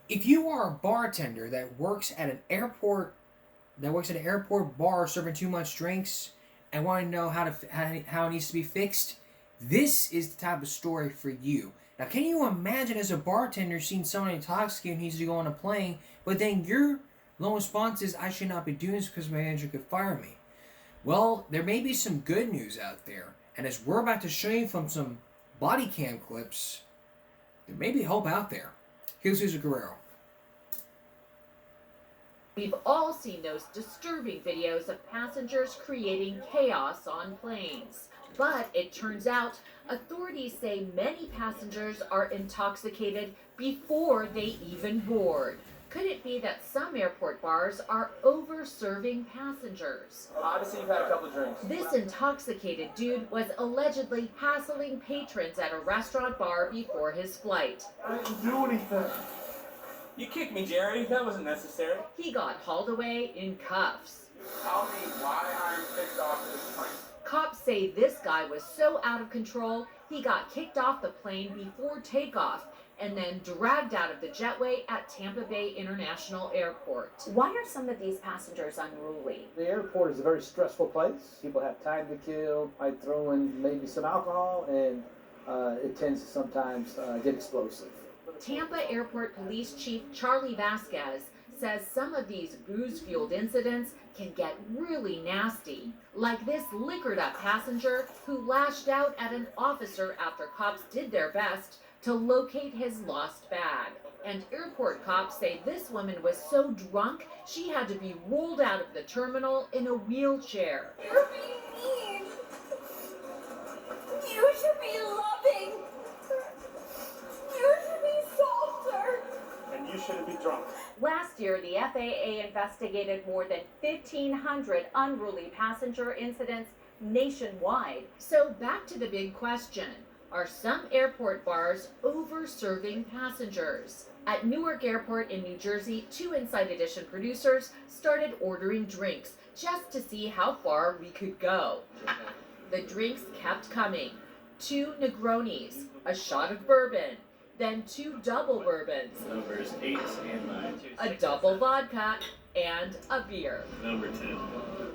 If you are a bartender that works at an airport, bar serving too much drinks, and want to know how it needs to be fixed, this is the type of story for you. Now, can you imagine as a bartender seeing someone intoxicated who needs to go on a plane, but then your lone response is, "I should not be doing this because my manager could fire me." Well, there may be some good news out there, and as we're about to show you from some body cam clips, there may be hope out there. Here's Cesar Guerrero. We've all seen those disturbing videos of passengers creating chaos on planes. But it turns out authorities say many passengers are intoxicated before they even board. Could it be that some airport bars are over-serving passengers? Obviously, you've had a couple drinks. This intoxicated dude was allegedly hassling patrons at a restaurant bar before his flight. I didn't do anything. You kicked me, Jerry. That wasn't necessary. He got hauled away in cuffs. Tell me why I'm kicked off this plane. Cops say this guy was so out of control, he got kicked off the plane before takeoff and then dragged out of the jetway at Tampa Bay International Airport. Why are some of these passengers unruly? The airport is a very stressful place. People have time to kill. I throw in maybe some alcohol, and it tends to sometimes get explosive. Tampa Airport Police Chief Charlie Vasquez says some of these booze-fueled incidents can get really nasty, like this liquored-up passenger who lashed out at an officer after cops did their best to locate his lost bag. And airport cops say this woman was so drunk she had to be rolled out of the terminal in a wheelchair. You're being mean. You should be loving. You should be softer. And you shouldn't be drunk. Last year, the FAA investigated more than 1,500 unruly passenger incidents nationwide. So back to the big question. Are some airport bars over-serving passengers? At Newark Airport in New Jersey, 2 Inside Edition producers started ordering drinks just to see how far we could go. The drinks kept coming. 2 Negronis, a shot of bourbon, then 2 double bourbons, Numbers 8 and 9. a double vodka, and a beer. Number 10.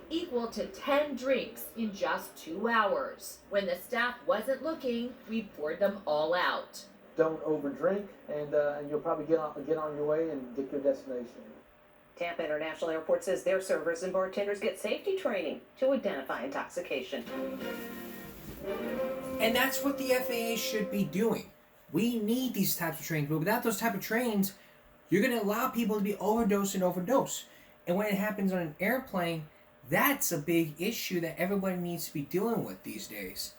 Equal to 10 drinks in just 2 hours. When the staff wasn't looking, we poured them all out. Don't overdrink, and you'll probably get on your way and get to your destination. Tampa International Airport says their servers and bartenders get safety training to identify intoxication. And that's what the FAA should be doing. We need these types of trains, but without those type of trains, you're going to allow people to be overdose. And when it happens on an airplane, that's a big issue that everybody needs to be dealing with these days.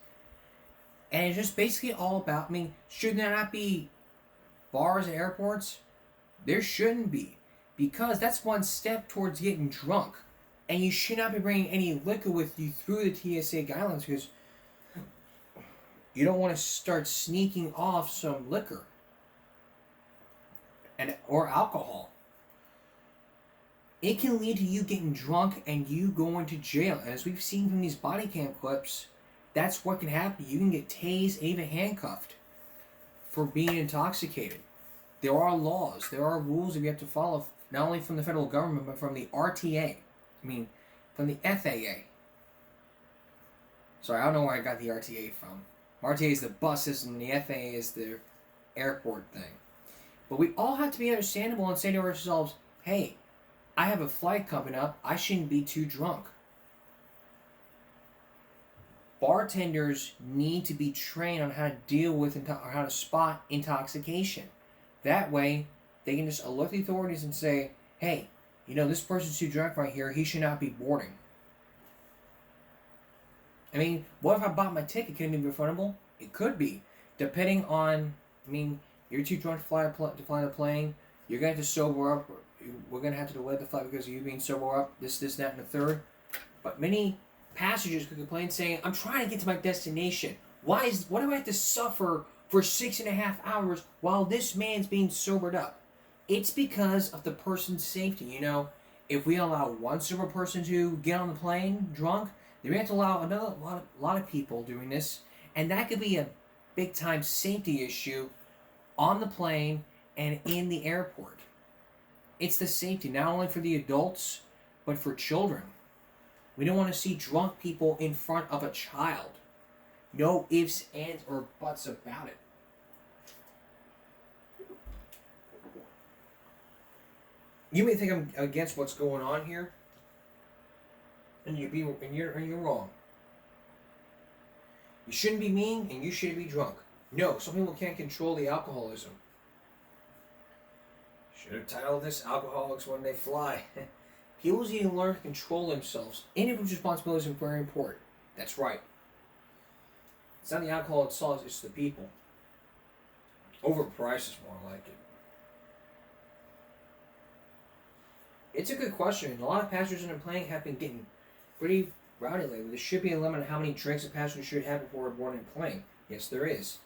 And it's just basically all about, should there not be bars at airports? There shouldn't be. Because that's one step towards getting drunk. And you should not be bringing any liquor with you through the TSA guidelines because you don't want to start sneaking off some liquor or alcohol. It can lead to you getting drunk and you going to jail. And as we've seen from these body cam clips, that's what can happen. You can get tased and even handcuffed for being intoxicated. There are laws, there are rules that you have to follow, not only from the federal government, but from the RTA. From the FAA. Sorry, I don't know where I got the RTA from. RTA is the bus system, and the FAA is the airport thing. But we all have to be understandable and say to ourselves, hey, I have a flight coming up. I shouldn't be too drunk. Bartenders need to be trained on how to deal with or how to spot intoxication. That way, they can just alert the authorities and say, hey, this person's too drunk right here. He should not be boarding. What if I bought my ticket? Can it be refundable? It could be. Depending on, you're too drunk to fly the plane. You're going to have to sober up. We're going to have to delay the flight because of you being sober up. This, that, and the third. But many passengers could complain saying, I'm trying to get to my destination. Why do I have to suffer for 6.5 hours while this man's being sobered up? It's because of the person's safety. If we allow one sober person to get on the plane drunk, then we have to allow a lot of people doing this, and that could be a big time safety issue on the plane and in the airport. It's the safety, not only for the adults, but for children. We don't want to see drunk people in front of a child. No ifs, ands, or buts about it. You may think I'm against what's going on here, and you're wrong. You shouldn't be mean, and you shouldn't be drunk. No, some people can't control the alcoholism. Should have titled this "Alcoholics When They Fly." People need to learn to control themselves. Individual responsibility is very important. That's right. It's not the alcohol itself; it's the people. Overpriced is more like it. It's a good question. A lot of passengers in the plane have been getting pretty rowdy lately. There should be a limit on how many drinks a passenger should have before boarding a plane. Yes, there is.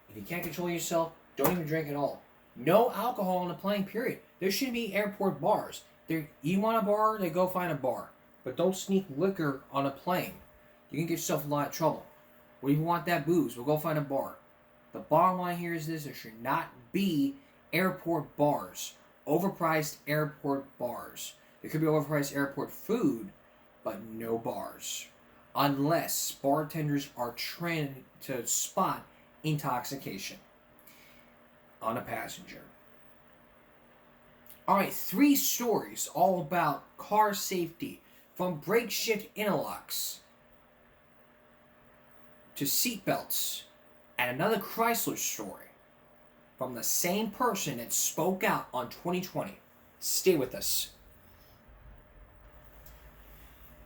If you can't control yourself, don't even drink at all. No alcohol on the plane, period. There shouldn't be airport bars. You want a bar, then go find a bar. But don't sneak liquor on a plane. You can get yourself in a lot of trouble. Well, if you want that booze, we'll go find a bar. The bottom line here is this: there should not be airport bars. Overpriced airport bars. There could be overpriced airport food, but no bars. Unless bartenders are trained to spot intoxication on a passenger. Alright, 3 stories all about car safety, from brake shift interlocks to seatbelts, and another Chrysler story from the same person that spoke out on 2020. Stay with us.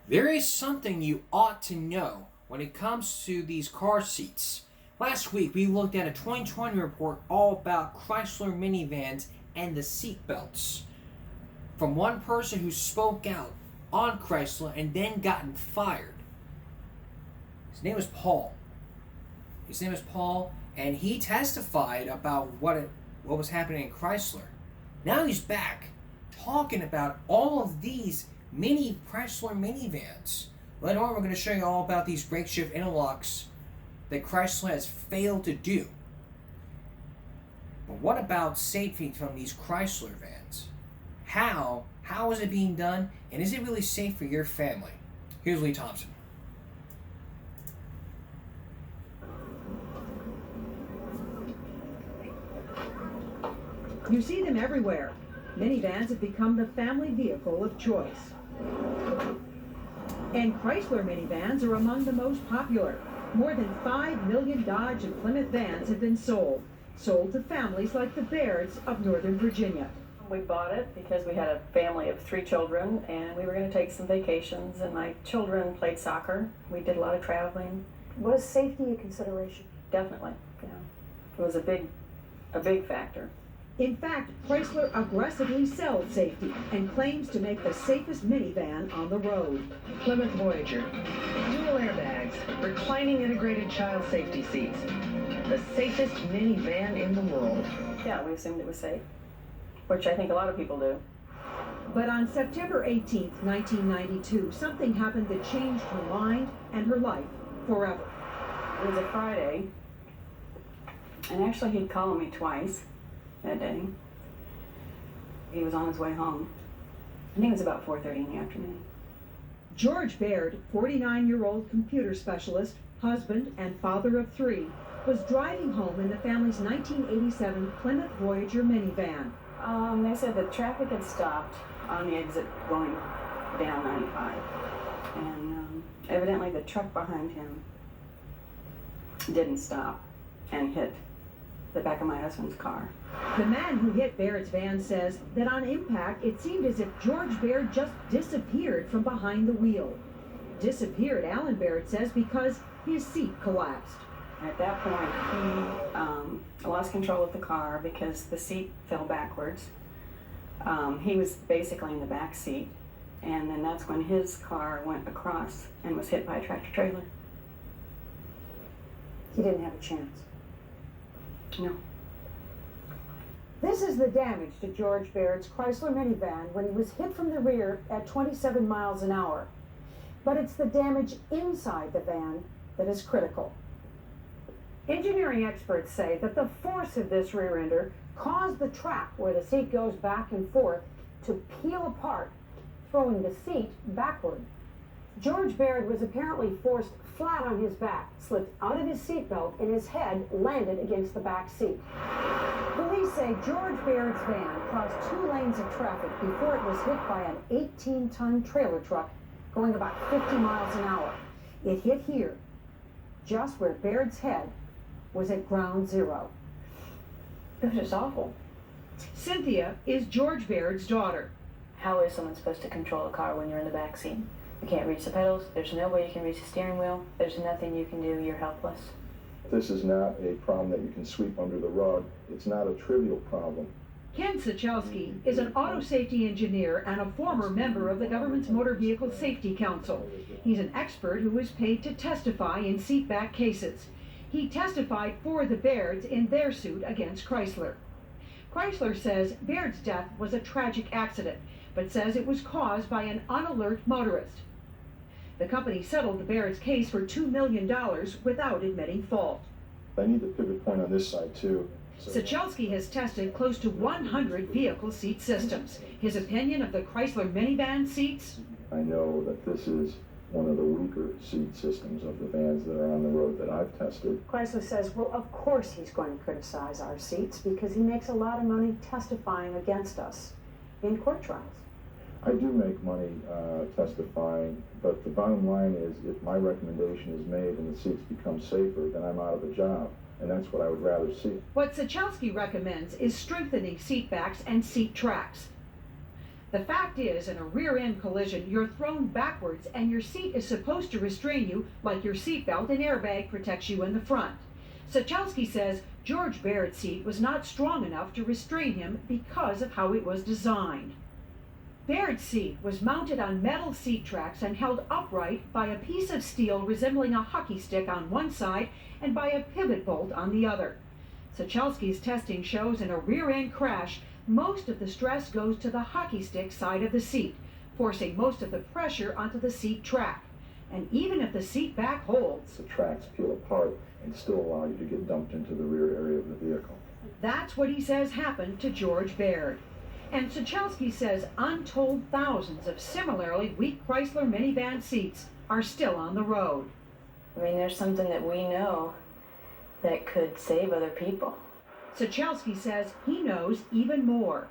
There is something you ought to know when it comes to these car seats. Last week, we looked at a 2020 report all about Chrysler minivans and the seat belts, from one person who spoke out on Chrysler and then gotten fired. His name is Paul. And he testified about what was happening in Chrysler. Now he's back talking about all of these mini Chrysler minivans. Later on, we're going to show you all about these brake shift interlocks that Chrysler has failed to do. But what about safety from these Chrysler vans? How is it being done? And is it really safe for your family? Here's Lee Thompson. You see them everywhere. Minivans have become the family vehicle of choice. And Chrysler minivans are among the most popular. More than 5 million Dodge and Plymouth vans have been sold to families like the Bairds of Northern Virginia. We bought it because we had a family of 3 children and we were going to take some vacations, and my children played soccer. We did a lot of traveling. Was safety a consideration? Definitely, yeah. It was a big factor. In fact, Chrysler aggressively sells safety and claims to make the safest minivan on the road. Plymouth Voyager, dual airbags, reclining integrated child safety seats, the safest minivan in the world. Yeah, we assumed it was safe, which I think a lot of people do. But on September 18th, 1992, something happened that changed her mind and her life forever. It was a Friday, and actually he'd called me twice that day. He was on his way home. I think it was about 4:30 in the afternoon. George Baird, 49-year-old computer specialist, husband and father of 3, was driving home in the family's 1987 Plymouth Voyager minivan. They said the traffic had stopped on the exit going down 95. And evidently the truck behind him didn't stop and hit the back of my husband's car. The man who hit Baird's van says that on impact, it seemed as if George Baird just disappeared from behind the wheel. Disappeared, Alan Baird says, because his seat collapsed. At that point, he lost control of the car because the seat fell backwards. He was basically in the back seat, and then that's when his car went across and was hit by a tractor trailer. He didn't have a chance. No. This is the damage to George Baird's Chrysler minivan when he was hit from the rear at 27 miles an hour. But it's the damage inside the van that is critical. Engineering experts say that the force of this rear ender caused the track where the seat goes back and forth to peel apart, throwing the seat backward. George Baird was apparently forced flat on his back, slipped out of his seatbelt, and his head landed against the back seat. Police say George Baird's van crossed 2 lanes of traffic before it was hit by an 18-ton trailer truck going about 50 miles an hour. It hit here, just where Baird's head was at ground zero. It was just awful. Cynthia is George Baird's daughter. How is someone supposed to control a car when you're in the back seat? You can't reach the pedals, there's no way you can reach the steering wheel, there's nothing you can do, you're helpless. This is not a problem that you can sweep under the rug. It's not a trivial problem. Ken Sachelski is an auto safety engineer and a former member of the government's Motor Vehicle Safety Council. He's an expert who is paid to testify in seatback cases. He testified for the Bairds in their suit against Chrysler. Chrysler says Baird's death was a tragic accident, but says it was caused by an unalert motorist. The company settled the Baird's case for $2 million without admitting fault. I need the pivot point on this side too. Sachelski has tested close to 100 vehicle seat systems. His opinion of the Chrysler minivan seats? I know that this is one of the weaker seat systems of the vans that are on the road that I've tested. Chrysler says, well, of course he's going to criticize our seats because he makes a lot of money testifying against us in court trials. I do make money testifying, but the bottom line is if my recommendation is made and the seats become safer, then I'm out of a job, and that's what I would rather see. What Sachelski recommends is strengthening seat backs and seat tracks. The fact is, in a rear-end collision, you're thrown backwards and your seat is supposed to restrain you like your seatbelt and airbag protects you in the front. Sachelski says George Baird's seat was not strong enough to restrain him because of how it was designed. Baird's seat was mounted on metal seat tracks and held upright by a piece of steel resembling a hockey stick on one side and by a pivot bolt on the other. Sachelski's testing shows in a rear-end crash, most of the stress goes to the hockey stick side of the seat, forcing most of the pressure onto the seat track. And even if the seat back holds, the tracks peel apart and still allow you to get dumped into the rear area of the vehicle. That's what he says happened to George Baird. And Sachelski says untold thousands of similarly weak Chrysler minivan seats are still on the road. I mean, there's something that we know that could save other people. Sachelski says he knows even more.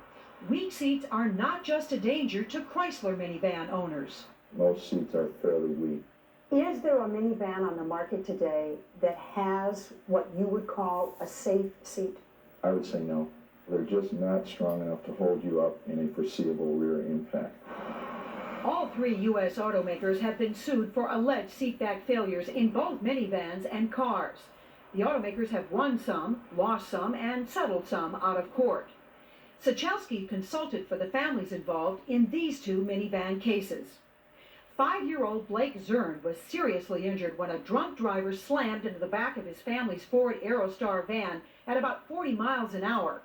Weak seats are not just a danger to Chrysler minivan owners. Most seats are fairly weak. Is there a minivan on the market today that has what you would call a safe seat? I would say no. They're just not strong enough to hold you up in a foreseeable rear impact. All 3 U.S. automakers have been sued for alleged seatback failures in both minivans and cars. The automakers have won some, lost some, and settled some out of court. Sachelski consulted for the families involved in these 2 minivan cases. 5-year-old Blake Zern was seriously injured when a drunk driver slammed into the back of his family's Ford Aerostar van at about 40 miles an hour.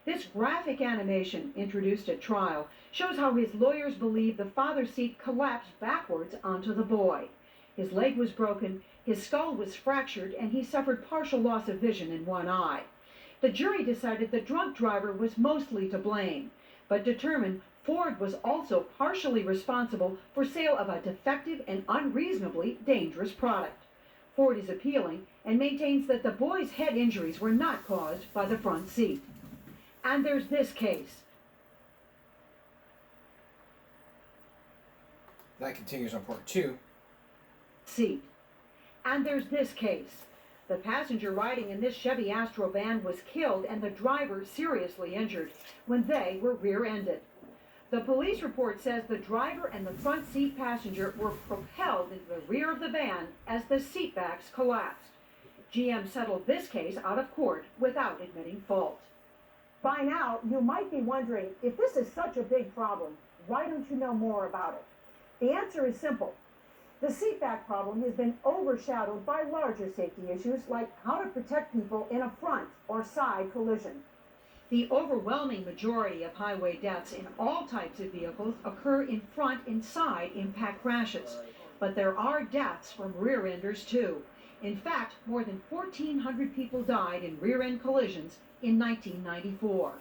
This graphic animation, introduced at trial, shows how his lawyers believe the father's seat collapsed backwards onto the boy. His leg was broken, his skull was fractured, and he suffered partial loss of vision in one eye. The jury decided the drunk driver was mostly to blame, but determined Ford was also partially responsible for sale of a defective and unreasonably dangerous product. Ford is appealing and maintains that the boy's head injuries were not caused by the front seat. And there's this case. That continues on part 2. Seat. And there's this case. The passenger riding in this Chevy Astro van was killed and the driver seriously injured when they were rear-ended. The police report says the driver and the front seat passenger were propelled into the rear of the van as the seat backs collapsed. GM settled this case out of court without admitting fault. By now, you might be wondering, if this is such a big problem, why don't you know more about it? The answer is simple. The seatback problem has been overshadowed by larger safety issues like how to protect people in a front or side collision. The overwhelming majority of highway deaths in all types of vehicles occur in front and side impact crashes, but there are deaths from rear-enders too. In fact, more than 1,400 people died in rear-end collisions in 1994.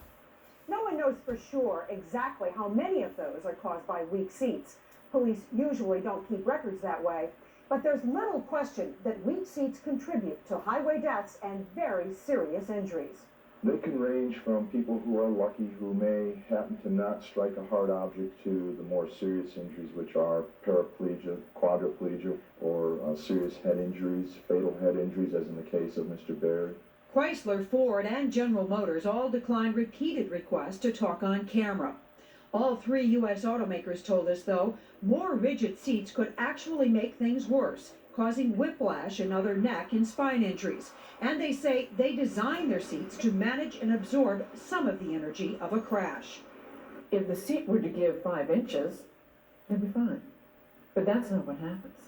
No one knows for sure exactly how many of those are caused by weak seats. Police usually don't keep records that way, but there's little question that weak seats contribute to highway deaths and very serious injuries. They can range from people who are lucky, who may happen to not strike a hard object, to the more serious injuries, which are paraplegia, quadriplegia, or serious head injuries, fatal head injuries, as in the case of Mr. Baird. Chrysler, Ford, and General Motors all declined repeated requests to talk on camera. All three U.S. automakers told us, though, more rigid seats could actually make things worse, causing whiplash and other neck and spine injuries. And they say they designed their seats to manage and absorb some of the energy of a crash. If the seat were to give 5 inches, it'd be fine. But that's not what happens.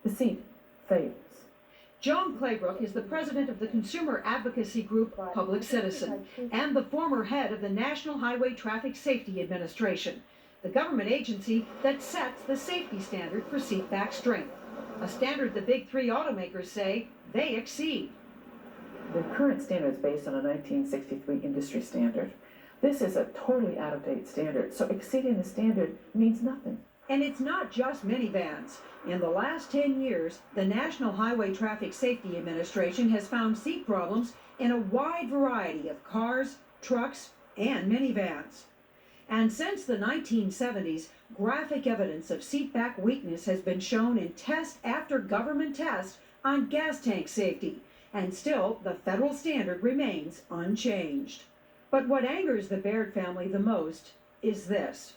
The seat fails. Joan Claybrook is the president of the consumer advocacy group Public Citizen and the former head of the National Highway Traffic Safety Administration, the government agency that sets the safety standard for seat back strength, a standard the big three automakers say they exceed. The current standard is based on a 1963 industry standard. This is a totally out-of-date standard, so exceeding the standard means nothing. And it's not just minivans. In the last 10 years, the National Highway Traffic Safety Administration has found seat problems in a wide variety of cars, trucks, and minivans. And since the 1970s, graphic evidence of seat back weakness has been shown in test after government test on gas tank safety. And still, the federal standard remains unchanged. But what angers the Baird family the most is this.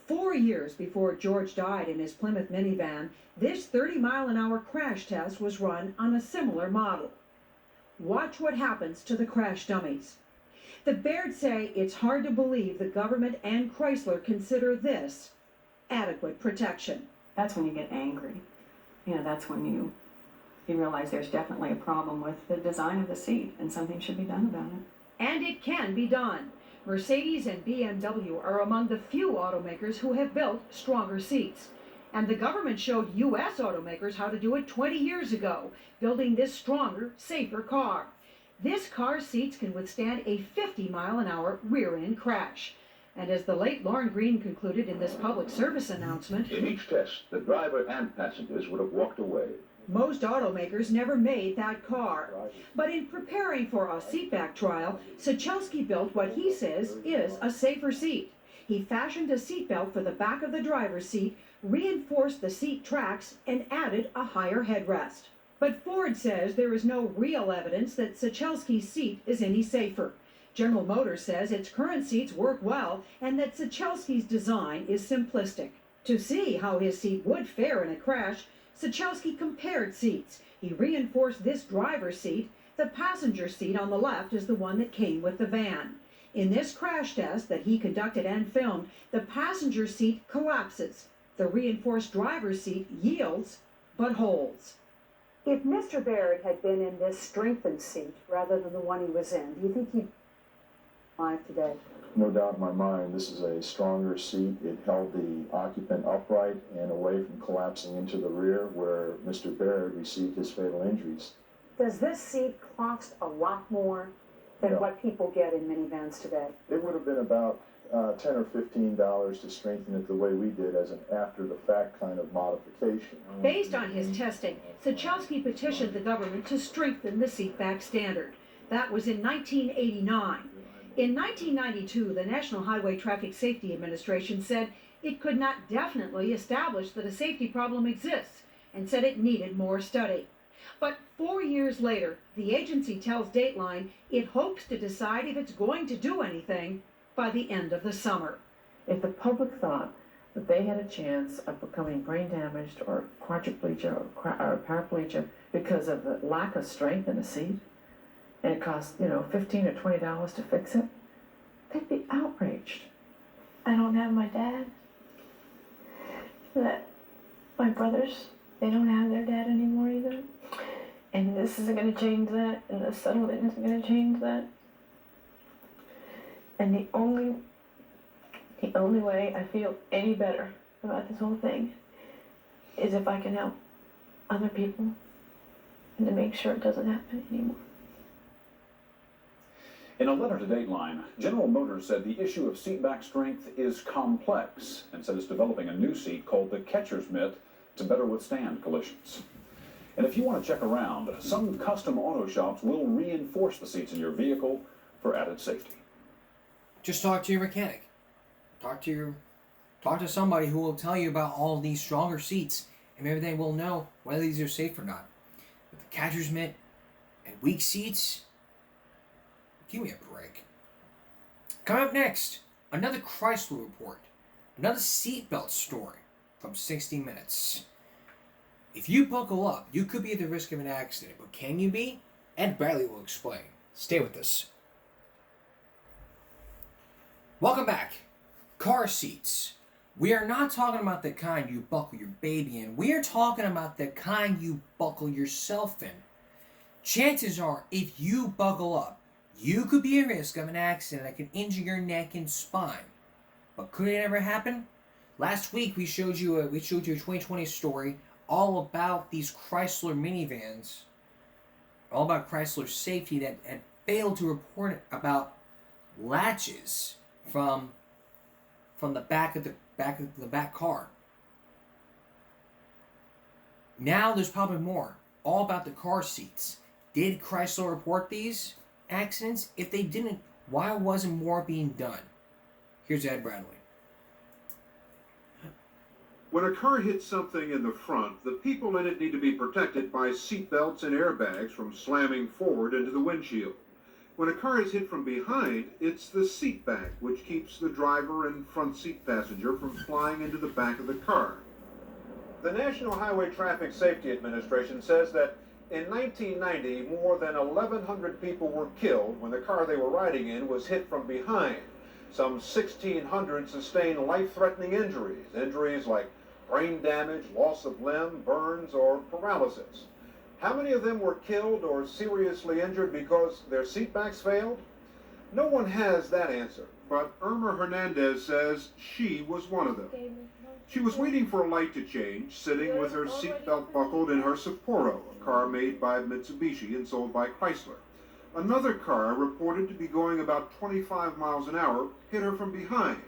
4 years before George died in his Plymouth minivan, this 30-mile-an-hour crash test was run on a similar model. Watch what happens to the crash dummies. The Bairds say it's hard to believe the government and Chrysler consider this adequate protection. That's when you get angry. You know, that's when you realize there's definitely a problem with the design of the seat and something should be done about it. And it can be done. Mercedes and BMW are among the few automakers who have built stronger seats. And the government showed U.S. automakers how to do it 20 years ago, building this stronger, safer car. This car's seats can withstand a 50-mile-an-hour rear-end crash. And as the late Lauren Green concluded in this public service announcement, in each test, the driver and passengers would have walked away. Most automakers never made that car. But in preparing for a seatback trial, Sachelsky built what he says is a safer seat. He fashioned a seatbelt for the back of the driver's seat, reinforced the seat tracks, and added a higher headrest. But Ford says there is no real evidence that Sachelsky's seat is any safer. General Motors says its current seats work well and that Sachelsky's design is simplistic. To see how his seat would fare in a crash, Sachelsky compared seats. He reinforced this driver's seat. The passenger seat on the left is the one that came with the van. In this crash test that he conducted and filmed, the passenger seat collapses. The reinforced driver's seat yields, but holds. If Mr. Baird had been in this strengthened seat rather than the one he was in, do you think he'd be alive today? No doubt in my mind, this is a stronger seat. It held the occupant upright and away from collapsing into the rear, where Mr. Baird received his fatal injuries. Does this seat cost a lot more than what people get in minivans today? It would have been about $10 or $15 to strengthen it the way we did, as an after-the-fact kind of modification. Based on his testing, Sachelsky petitioned the government to strengthen the seatback standard. That was in 1989. In 1992, the National Highway Traffic Safety Administration said it could not definitely establish that a safety problem exists and said it needed more study. But 4 years later, the agency tells Dateline it hopes to decide if it's going to do anything by the end of the summer. If the public thought that they had a chance of becoming brain damaged or quadriplegia or paraplegia because of the lack of strength in a seat, and it costs, $15 or $20 to fix it, they'd be outraged. I don't have my dad. That my brothers, they don't have their dad anymore either. And this isn't going to change that, and the settlement isn't going to change that. And the only way I feel any better about this whole thing is if I can help other people and to make sure it doesn't happen anymore. In a letter to Dateline, General Motors said the issue of seatback strength is complex and said it's developing a new seat called the catcher's mitt to better withstand collisions. And if you want to check around, some custom auto shops will reinforce the seats in your vehicle for added safety. Just talk to your mechanic. Talk to somebody who will tell you about all these stronger seats, and maybe they will know whether these are safe or not. But the catcher's mitt and weak seats, give me a break. Coming up next, another Chrysler report, another seatbelt story from 60 Minutes. If you buckle up, you could be at the risk of an accident, but can you be? Ed Bradley will explain. Stay with us. Welcome back. Car seats. We are not talking about the kind you buckle your baby in. We are talking about the kind you buckle yourself in. Chances are, if you buckle up, you could be at risk of an accident that could injure your neck and spine. But could it ever happen? Last week we showed you a 2020 story all about these Chrysler minivans, all about Chrysler safety that had failed to report about latches from the back of the back car. Now there's probably more, all about the car seats. Did Chrysler report these accidents? If they didn't, why wasn't more being done? Here's Ed Bradley. When a car hits something in the front, the people in it need to be protected by seat belts and airbags from slamming forward into the windshield. When a car is hit from behind, it's the seat back which keeps the driver and front seat passenger from flying into the back of the car. The National Highway Traffic Safety Administration says that in 1990, more than 1,100 people were killed when the car they were riding in was hit from behind. Some 1,600 sustained life-threatening injuries like brain damage, loss of limb, burns, or paralysis. How many of them were killed or seriously injured because their seatbacks failed? No one has that answer, but Irma Hernandez says she was one of them. She was waiting for a light to change, sitting with her seatbelt buckled in her Sapporo, a car made by Mitsubishi and sold by Chrysler. Another car, reported to be going about 25 miles an hour, hit her from behind.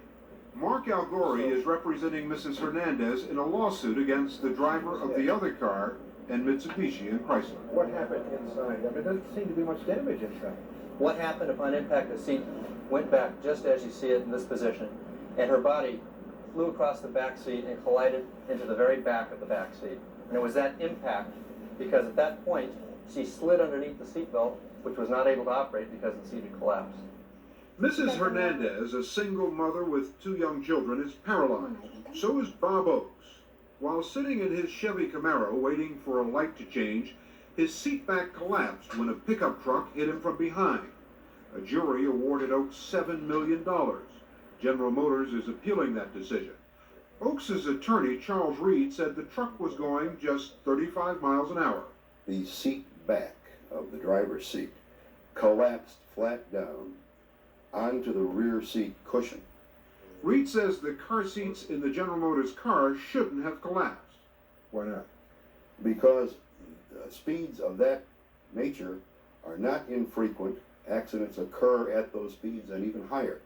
Mark Algori is representing Mrs. Hernandez in a lawsuit against the driver of the other car and Mitsubishi and Chrysler. What happened inside? I mean, there doesn't seem to be much damage inside. What happened upon impact, the seat went back just as you see it in this position, and her body flew across the back seat and collided into the very back of the back seat. And it was that impact, because at that point, she slid underneath the seatbelt, which was not able to operate because the seat had collapsed. Mrs. Hernandez, a single mother with 2 young children, is paralyzed. So is Bob Oakes. While sitting in his Chevy Camaro waiting for a light to change, his seatback collapsed when a pickup truck hit him from behind. A jury awarded Oakes $7 million. General Motors is appealing that decision. Oakes' attorney, Charles Reed, said the truck was going just 35 miles an hour. The seat back of the driver's seat collapsed flat down onto the rear seat cushion. Reed says the car seats in the General Motors car shouldn't have collapsed. Why not? Because speeds of that nature are not infrequent. Accidents occur at those speeds and even higher.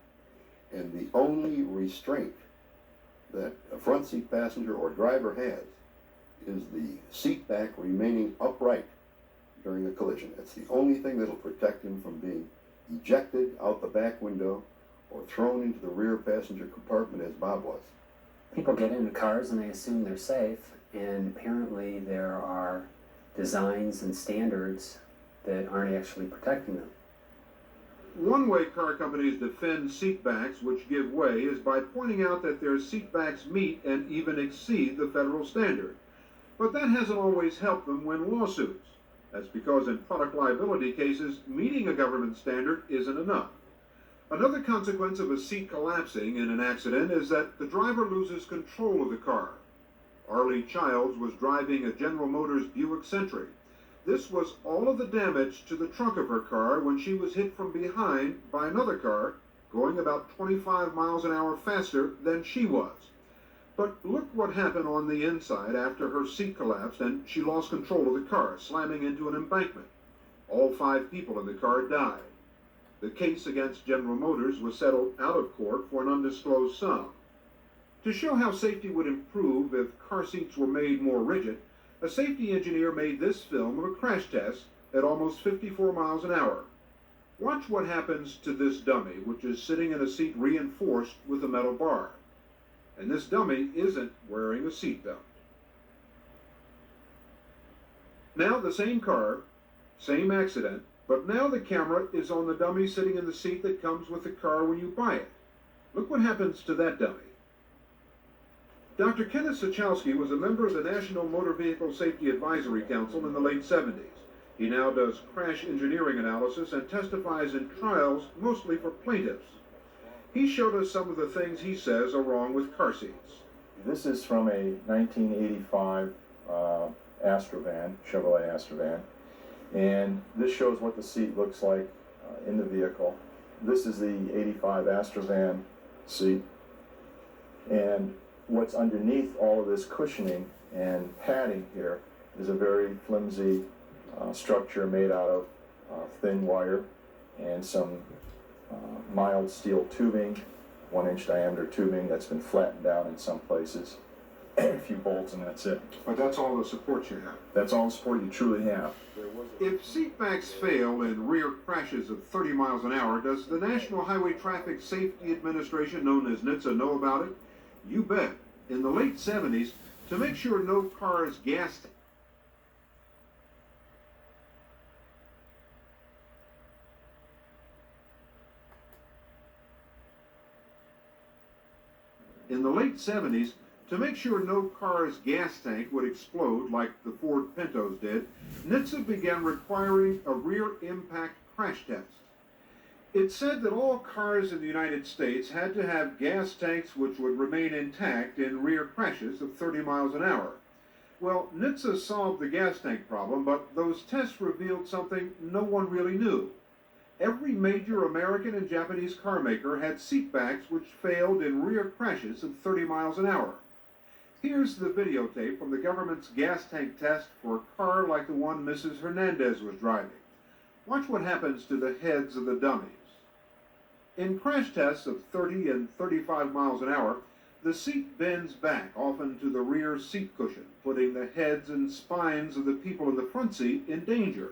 And the only restraint that a front seat passenger or driver has is the seat back remaining upright during a collision. That's the only thing that'll protect him from being ejected out the back window or thrown into the rear passenger compartment as Bob was. People get into cars and they assume they're safe, and apparently there are designs and standards that aren't actually protecting them. One way car companies defend seatbacks which give way is by pointing out that their seatbacks meet and even exceed the federal standard. But that hasn't always helped them win lawsuits. That's because in product liability cases, meeting a government standard isn't enough. Another consequence of a seat collapsing in an accident is that the driver loses control of the car. Arlie Childs was driving a General Motors Buick Century. This was all of the damage to the trunk of her car when she was hit from behind by another car going about 25 miles an hour faster than she was. But look what happened on the inside after her seat collapsed and she lost control of the car, slamming into an embankment. All 5 people in the car died. The case against General Motors was settled out of court for an undisclosed sum. To show how safety would improve if car seats were made more rigid, a safety engineer made this film of a crash test at almost 54 miles an hour. Watch what happens to this dummy, which is sitting in a seat reinforced with a metal bar. And this dummy isn't wearing a seatbelt. Now the same car, same accident, but now the camera is on the dummy sitting in the seat that comes with the car when you buy it. Look what happens to that dummy. Dr. Kenneth Sachowski was a member of the National Motor Vehicle Safety Advisory Council in the late 70s. He now does crash engineering analysis and testifies in trials mostly for plaintiffs. He showed us some of the things he says are wrong with car seats. This is from a 1985 Astrovan, Chevrolet Astrovan, and this shows what the seat looks like in the vehicle. This is the 85 Astrovan seat, and what's underneath all of this cushioning and padding here is a very flimsy structure made out of thin wire and some mild steel tubing, 1-inch diameter tubing that's been flattened down in some places, a few bolts, and that's it. But that's all the support you have. That's all the support you truly have. If seatbacks fail in rear crashes of 30 miles an hour, does the National Highway Traffic Safety Administration, known as NHTSA, know about it? You bet. In the late 70s, to make sure no cars gassed gas tank would explode like the Ford Pintos did, NHTSA began requiring a rear impact crash test. It said that all cars in the United States had to have gas tanks which would remain intact in rear crashes of 30 miles an hour. Well, NHTSA solved the gas tank problem, but those tests revealed something no one really knew. Every major American and Japanese car maker had seatbacks which failed in rear crashes of 30 miles an hour. Here's the videotape from the government's gas tank test for a car like the one Mrs. Hernandez was driving. Watch what happens to the heads of the dummies. In crash tests of 30 and 35 miles an hour, the seat bends back, often to the rear seat cushion, putting the heads and spines of the people in the front seat in danger.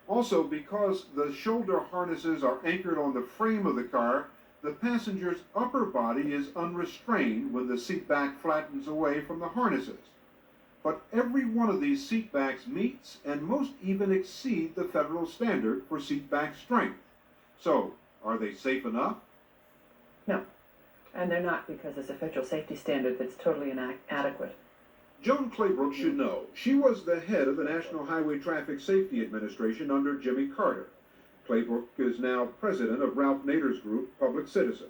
Also, because the shoulder harnesses are anchored on the frame of the car, the passenger's upper body is unrestrained when the seat back flattens away from the harnesses. But every one of these seat backs meets and most even exceed the federal standard for seat back strength. So, are they safe enough? No, and they're not, because there's a federal safety standard that's totally inadequate. Joan Claybrook should know. She was the head of the National Highway Traffic Safety Administration under Jimmy Carter. Claybrook is now president of Ralph Nader's group, Public Citizen.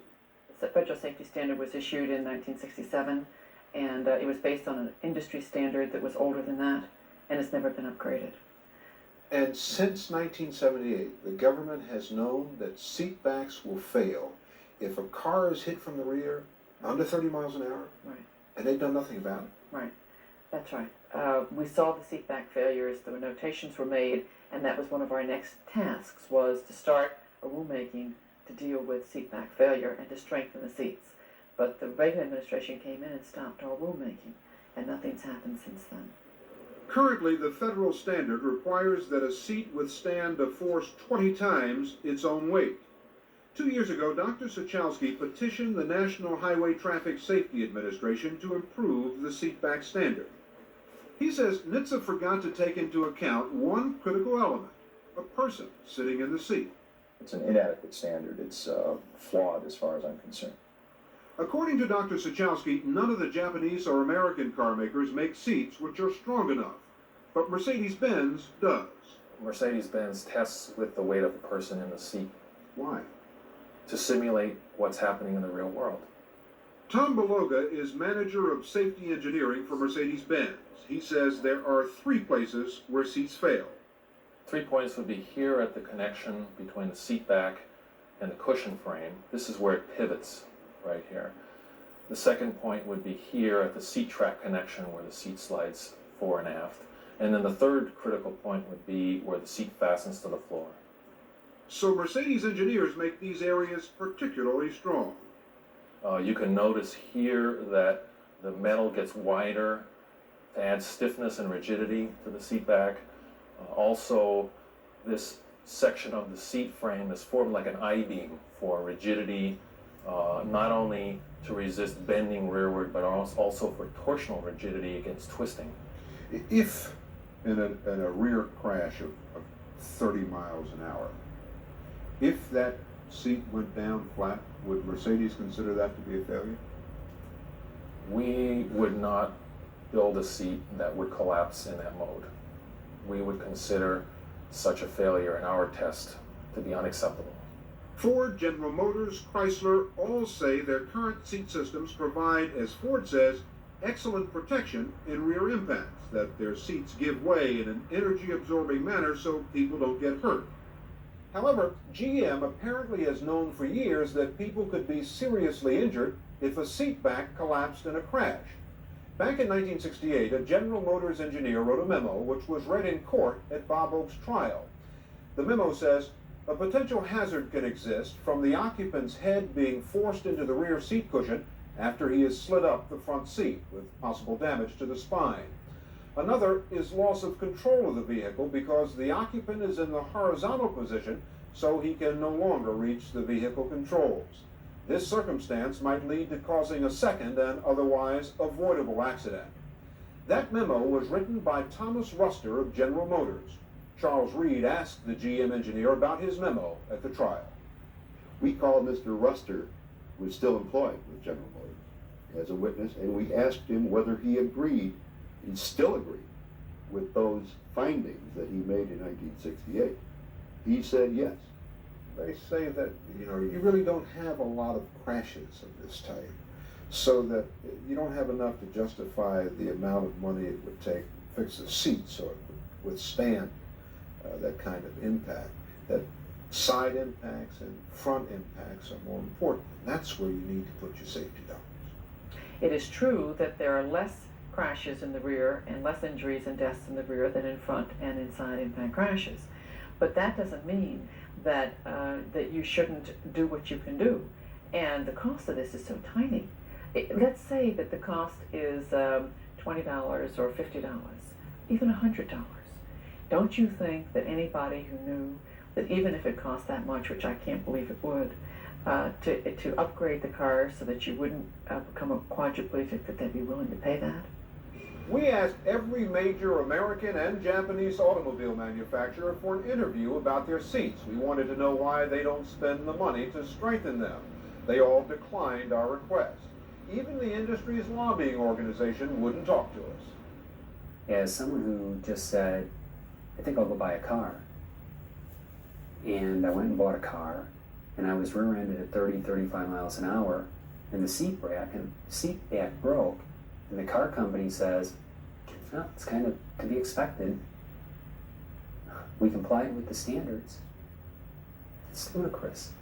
The federal safety standard was issued in 1967, and it was based on an industry standard that was older than that, and it's never been upgraded. And since 1978, the government has known that seat backs will fail if a car is hit from the rear under 30 miles an hour, right, and they've done nothing about it. Right, that's right. We saw the seat back failures, the notations were made, and that was one of our next tasks, was to start a rulemaking to deal with seat back failure and to strengthen the seats. But the Reagan administration came in and stopped all rulemaking, and nothing's happened since then. Currently, the federal standard requires that a seat withstand a force 20 times its own weight. 2 years ago, Dr. Sachowski petitioned the National Highway Traffic Safety Administration to improve the seatback standard. He says NHTSA forgot to take into account one critical element, a person sitting in the seat. It's an inadequate standard. It's flawed as far as I'm concerned. According to Dr. Sachowski, none of the Japanese or American car makers make seats which are strong enough, but Mercedes-Benz does. Mercedes-Benz tests with the weight of a person in the seat. Why? To simulate what's happening in the real world. Tom Beloga is manager of safety engineering for Mercedes-Benz. He says there are 3 places where seats fail. 3 points would be here at the connection between the seat back and the cushion frame. This is where it pivots, right here. The second point would be here at the seat track connection where the seat slides fore and aft. And then the third critical point would be where the seat fastens to the floor. So Mercedes engineers make these areas particularly strong. You can notice here that the metal gets wider to add stiffness and rigidity to the seat back. Also, this section of the seat frame is formed like an I-beam for rigidity, not only to resist bending rearward, but also for torsional rigidity against twisting. If in a rear crash of 30 miles an hour, if that seat went down flat, would Mercedes consider that to be a failure? We would not build a seat that would collapse in that mode. We would consider such a failure in our test to be unacceptable. Ford, General Motors, Chrysler all say their current seat systems provide, as Ford says, excellent protection in rear impacts, that their seats give way in an energy-absorbing manner so people don't get hurt. However, GM apparently has known for years that people could be seriously injured if a seat back collapsed in a crash. Back in 1968, a General Motors engineer wrote a memo which was read in court at Bob Oak's trial. The memo says, a potential hazard can exist from the occupant's head being forced into the rear seat cushion after he has slid up the front seat, with possible damage to the spine. Another is loss of control of the vehicle because the occupant is in the horizontal position, so he can no longer reach the vehicle controls. This circumstance might lead to causing a second and otherwise avoidable accident. That memo was written by Thomas Ruster of General Motors. Charles Reed asked the GM engineer about his memo at the trial. We called Mr. Ruster, who was still employed with General Motors, as a witness, and we asked him whether he agreed, he still agreed, with those findings that he made in 1968. He said yes. They say that, you really don't have a lot of crashes of this type, so that you don't have enough to justify the amount of money it would take to fix the seat so it would withstand that kind of impact. That side impacts and front impacts are more important. That's where you need to put your safety dollars. It is true that there are less crashes in the rear and less injuries and deaths in the rear than in front and in side impact crashes. But that doesn't mean that that you shouldn't do what you can do. And the cost of this is so tiny. Let's say that the cost is $20 or $50, even $100. Don't you think that anybody who knew that even if it cost that much, which I can't believe it would, to upgrade the car so that you wouldn't become a quadriplegic, that they'd be willing to pay that? We asked every major American and Japanese automobile manufacturer for an interview about their seats. We wanted to know why they don't spend the money to strengthen them. They all declined our request. Even the industry's lobbying organization wouldn't talk to us. As someone who just said, I think I'll go buy a car. And I went and bought a car, and I was rear-ended at 30, 35 miles an hour, and the seat back broke. And the car company says, oh, it's kind of to be expected. We complied with the standards. It's ludicrous.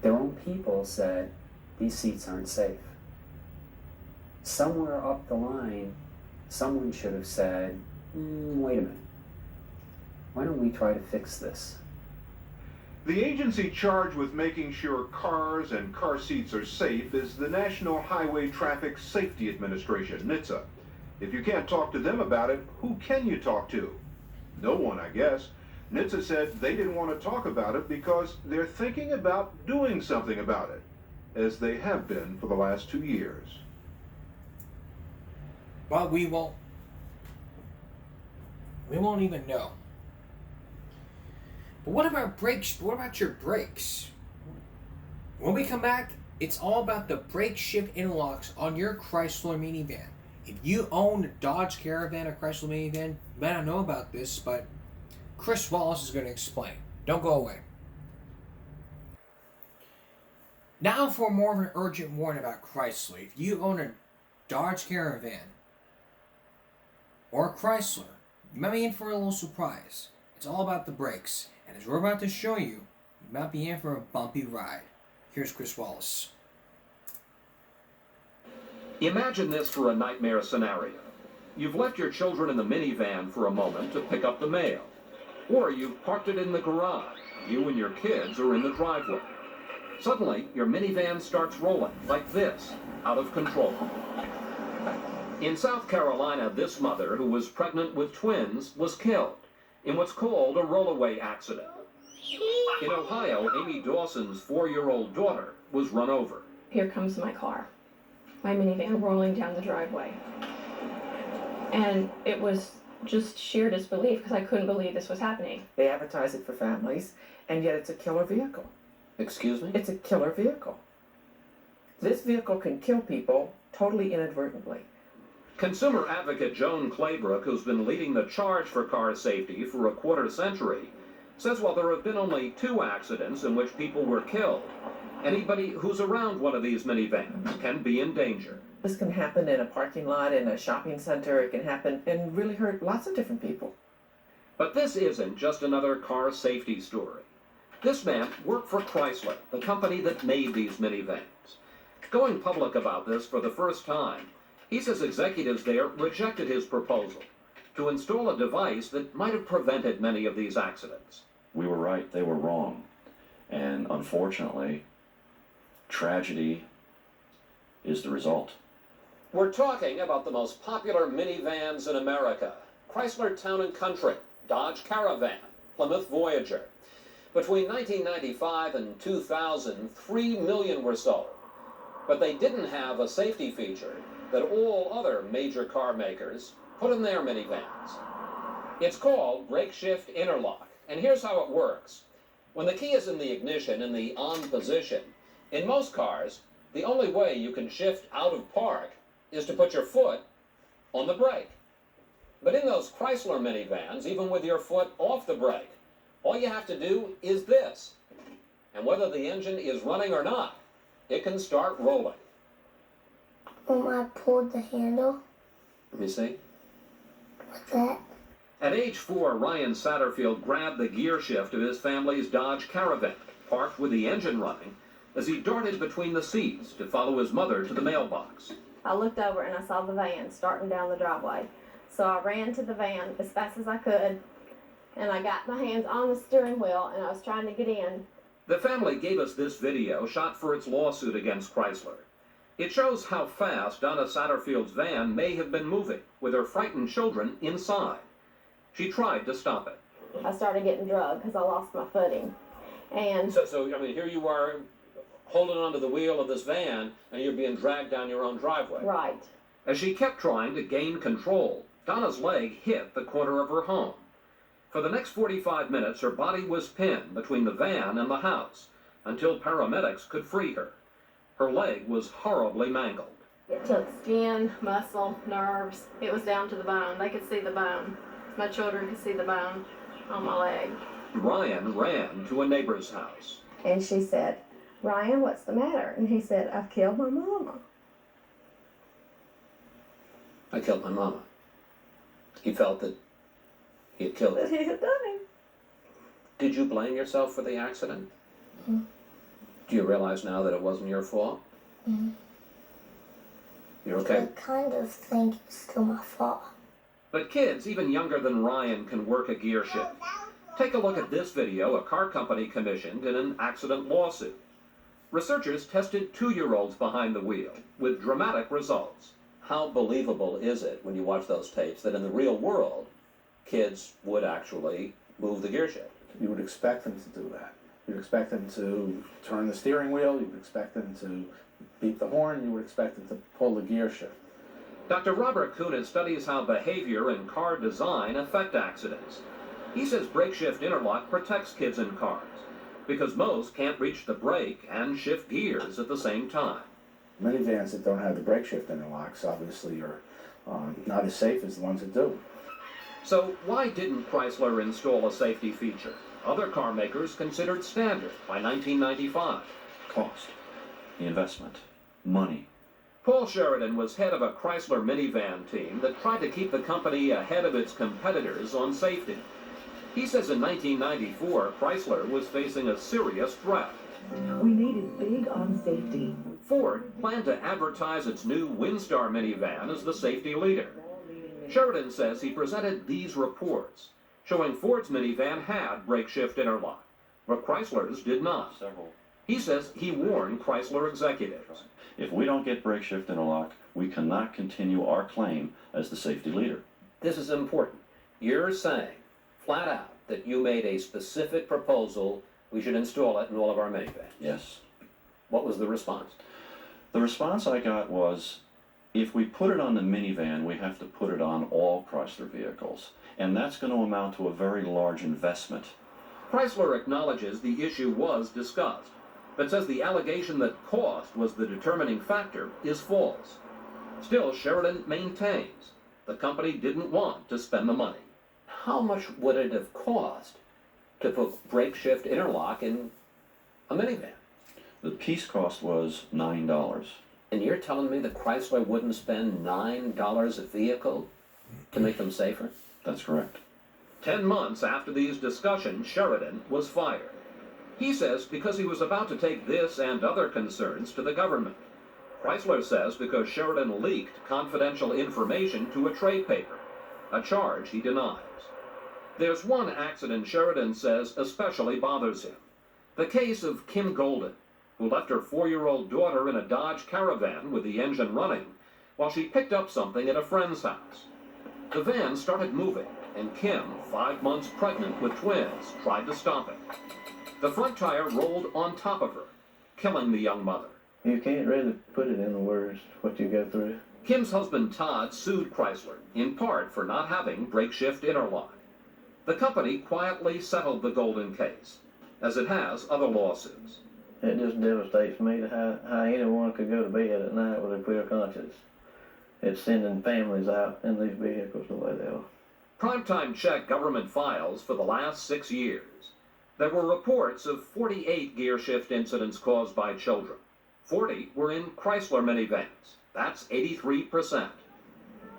Their own people said, these seats aren't safe. Somewhere up the line, someone should have said, wait a minute. Why don't we try to fix this? The agency charged with making sure cars and car seats are safe is the National Highway Traffic Safety Administration, NHTSA. If you can't talk to them about it, who can you talk to? No one, I guess. NHTSA said they didn't want to talk about it because they're thinking about doing something about it, as they have been for the last 2 years. Well, we won't even know. But what about brakes? What about your brakes? When we come back, it's all about the brake shift interlocks on your Chrysler minivan. If you own a Dodge Caravan or Chrysler minivan, you may not know about this, but Chris Wallace is going to explain. Don't go away. Now for more of an urgent warning about Chrysler. If you own a Dodge Caravan or Chrysler, you might be in for a little surprise. It's all about the brakes. And as we're about to show you, you might be in for a bumpy ride. Here's Chris Wallace. Imagine this for a nightmare scenario. You've left your children in the minivan for a moment to pick up the mail. Or you've parked it in the garage You and your kids are in the driveway. Suddenly, your minivan starts rolling like this, out of control. In South Carolina, this mother, who was pregnant with twins, was killed in what's called a rollaway accident. In Ohio, Amy Dawson's 4-year-old daughter was run over. Here comes my car, my minivan rolling down the driveway. And it was just sheer disbelief because I couldn't believe this was happening. They advertise it for families, and yet it's a killer vehicle. Excuse me? It's a killer vehicle. This vehicle can kill people totally inadvertently. Consumer advocate Joan Claybrook, who's been leading the charge for car safety for a quarter-century, says while there have been only 2 accidents in which people were killed, anybody who's around one of these minivans can be in danger. This can happen in a parking lot, in a shopping center. It can happen and really hurt lots of different people. But this isn't just another car safety story. This man worked for Chrysler, the company that made these minivans. Going public about this for the first time, he says executives there rejected his proposal to install a device that might have prevented many of these accidents. We were right, they were wrong. And unfortunately, tragedy is the result. We're talking about the most popular minivans in America. Chrysler Town & Country, Dodge Caravan, Plymouth Voyager. Between 1995 and 2000, 3 million were sold. But they didn't have a safety feature that all other major car makers put in their minivans. It's called brake shift interlock, and here's how it works. When the key is in the ignition in the on position, in most cars, the only way you can shift out of park is to put your foot on the brake. But in those Chrysler minivans, even with your foot off the brake, all you have to do is this. And whether the engine is running or not, it can start rolling. When I pulled the handle, Let me see. what's that? At age 4, Ryan Satterfield grabbed the gear shift of his family's Dodge Caravan, parked with the engine running, as he darted between the seats to follow his mother to the mailbox. I looked over and I saw the van starting down the driveway. So I ran to the van as fast as I could, and I got my hands on the steering wheel and I was trying to get in. The family gave us this video shot for its lawsuit against Chrysler. It shows how fast Donna Satterfield's van may have been moving, with her frightened children inside. She tried to stop it. I started getting drugged because I lost my footing. And So, here you are holding onto the wheel of this van, and you're being dragged down your own driveway. Right. As she kept trying to gain control, Donna's leg hit the corner of her home. For the next 45 minutes, her body was pinned between the van and the house until paramedics could free her. Her leg was horribly mangled. it took skin, muscle, nerves. It was down to the bone. They could see the bone. My children could see the bone on my leg. Ryan ran to a neighbor's house. And she said, "Ryan, what's the matter?" And he said, "I've killed my mama." I killed my mama. He felt that he had killed her. That he had done it. Did you blame yourself for the accident? Mm. Do you realize now that it wasn't your fault? Mm. You're okay? I kind of think it's still my fault. But kids even younger than Ryan can work a gear shift. Take a look at this video a car company commissioned in an accident lawsuit. Researchers tested 2-year-olds behind the wheel with dramatic results. How believable is it when you watch those tapes that in the real world, kids would actually move the gear shift? You would expect them to do that. You'd expect them to turn the steering wheel, you would expect them to beep the horn, you would expect them to pull the gear shift. Dr. Robert Kunin studies how behavior and car design affect accidents. He says brake shift interlock protects kids in cars because most can't reach the brake and shift gears at the same time. Minivans that don't have the brake shift interlocks obviously are not as safe as the ones that do. So why didn't Chrysler install a safety feature? Other car makers considered standard by 1995. Cost, the investment, money. Paul Sheridan was head of a Chrysler minivan team that tried to keep the company ahead of its competitors on safety. He says in 1994, Chrysler was facing a serious threat. We needed big on safety. Ford planned to advertise its new Windstar minivan as the safety leader. Sheridan says he presented these reports showing Ford's minivan had brake shift interlock, but Chrysler's did not. He says he warned Chrysler executives. If we don't get brake shift interlock, we cannot continue our claim as the safety leader. This is important. You're saying, flat out, that you made a specific proposal, we should install it in all of our minivans. Yes. What was the response? The response I got was, if we put it on the minivan, we have to put it on all Chrysler vehicles. And that's going to amount to a very large investment. Chrysler acknowledges the issue was discussed, but says the allegation that cost was the determining factor is false. Still, Sheridan maintains the company didn't want to spend the money. How much would it have cost to put brake shift interlock in a minivan? The piece cost was $9. And you're telling me that Chrysler wouldn't spend $9 a vehicle to make them safer? That's correct. 10 months after these discussions, Sheridan was fired. He says because he was about to take this and other concerns to the government. Chrysler says because Sheridan leaked confidential information to a trade paper, a charge he denies. There's one accident Sheridan says especially bothers him. The case of Kim Golden, who left her 4-year-old daughter in a Dodge Caravan with the engine running while she picked up something at a friend's house. The van started moving, and Kim, 5 months pregnant with twins, tried to stop it. The front tire rolled on top of her, killing the young mother. You can't really put it in the words what you go through. Kim's husband Todd sued Chrysler, in part for not having brake shift interlock. The company quietly settled the Golden case, as it has other lawsuits. It just devastates me how anyone could go to bed at night with a clear conscience. It's sending families out in these vehicles the way they are. Primetime checked government files for the last 6 years. There were reports of 48 gear shift incidents caused by children. 40 were in Chrysler minivans. That's 83%.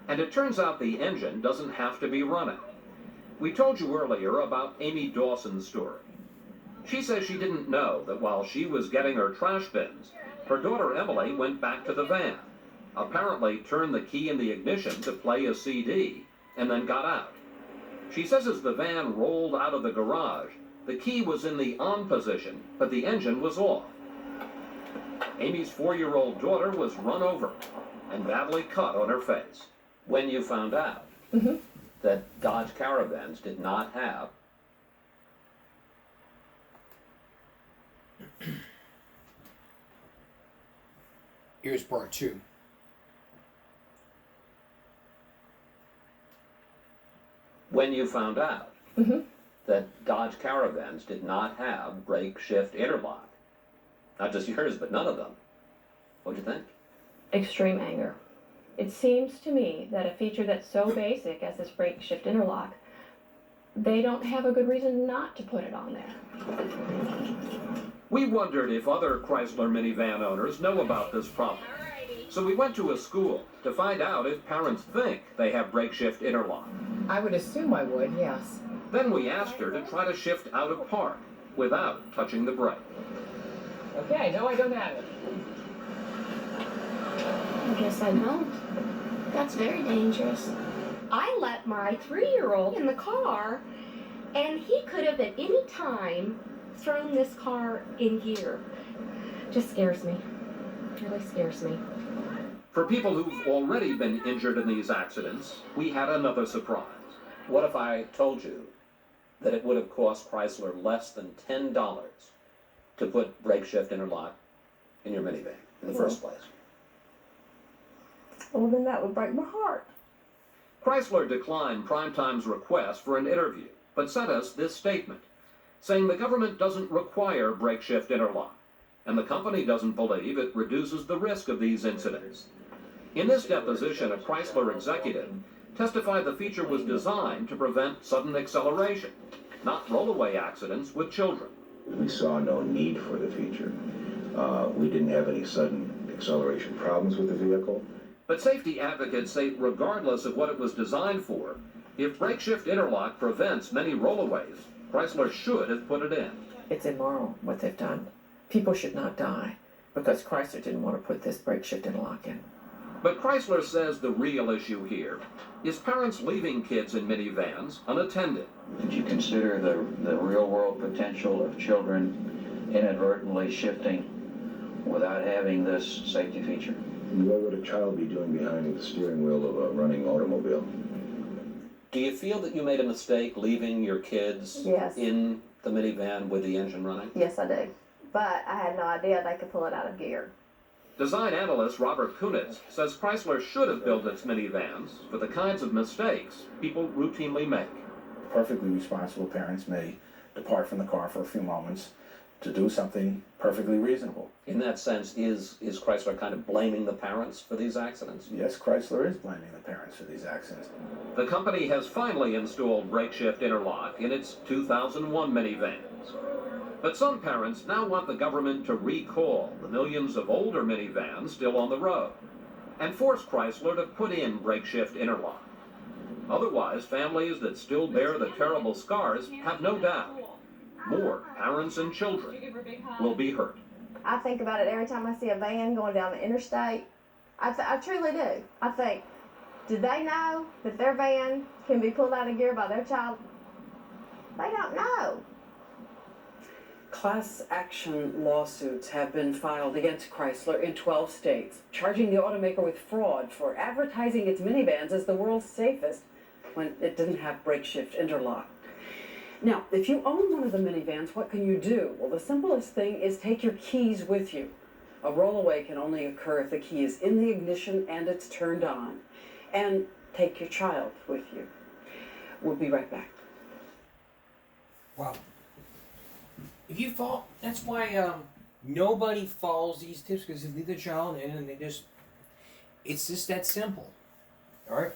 And it turns out the engine doesn't have to be running. We told you earlier about Amy Dawson's story. She says she didn't know that while she was getting her trash bins, her daughter Emily went back to the van, apparently turned the key in the ignition to play a CD, and then got out. She says as the van rolled out of the garage, the key was in the on position, but the engine was off. Amy's 4-year-old daughter was run over and badly cut on her face. When you found out that Dodge Caravans did not have Here's part 2. When you found out that Dodge Caravans did not have brake shift interlock, not just yours, but none of them, what'd you think? Extreme anger. It seems to me that a feature that's so basic as this brake shift interlock, they don't have a good reason not to put it on there. We wondered if other Chrysler minivan owners know about this problem. So we went to a school to find out if parents think they have brake shift interlock. I would assume I would, yes. Then we asked her to try to shift out of park without touching the brake. Okay, no, I don't have it. I guess I don't. That's very dangerous. I let my 3-year-old in the car, and he could have at any time thrown this car in gear. Just scares me. It really scares me. For people who've already been injured in these accidents, we had another surprise. What if I told you that it would have cost Chrysler less than $10 to put brake shift interlock in your minivan in the first place? Well, then that would break my heart. Chrysler declined Primetime's request for an interview, but sent us this statement, saying the government doesn't require brake shift interlock, and the company doesn't believe it reduces the risk of these incidents. In this deposition, a Chrysler executive testified the feature was designed to prevent sudden acceleration, not rollaway accidents with children. We saw no need for the feature. We didn't have any sudden acceleration problems with the vehicle. But safety advocates say regardless of what it was designed for, if brake shift interlock prevents many rollaways, Chrysler should have put it in. It's immoral what they've done. People should not die because Chrysler didn't want to put this brake shift interlock in. But Chrysler says the real issue here is parents leaving kids in minivans unattended. Did you consider the real-world potential of children inadvertently shifting without having this safety feature? What would a child be doing behind the steering wheel of a running automobile? Do you feel that you made a mistake leaving your kids Yes. in the minivan with the engine running? Yes, I do. But I had no idea they could pull it out of gear. Design analyst Robert Kunitz says Chrysler should have built its minivans for the kinds of mistakes people routinely make. Perfectly responsible parents may depart from the car for a few moments to do something perfectly reasonable. In that sense, is Chrysler kind of blaming the parents for these accidents? Yes, Chrysler is blaming the parents for these accidents. The company has finally installed brake shift interlock in its 2001 minivans. But some parents now want the government to recall the millions of older minivans still on the road and force Chrysler to put in brake shift interlock. Otherwise, families that still bear the terrible scars have no doubt more parents and children will be hurt. I think about it every time I see a van going down the interstate. I truly do. I think, did they know that their van can be pulled out of gear by their child? They don't know. Class action lawsuits have been filed against Chrysler in 12 states, charging the automaker with fraud for advertising its minivans as the world's safest when it didn't have brake shift interlock. Now, if you own one of the minivans, what can you do? Well, the simplest thing is take your keys with you. A rollaway can only occur if the key is in the ignition and it's turned on. And take your child with you. We'll be right back. Wow. If you fall, that's why nobody follows these tips, because they leave their child in and it's just that simple. All right?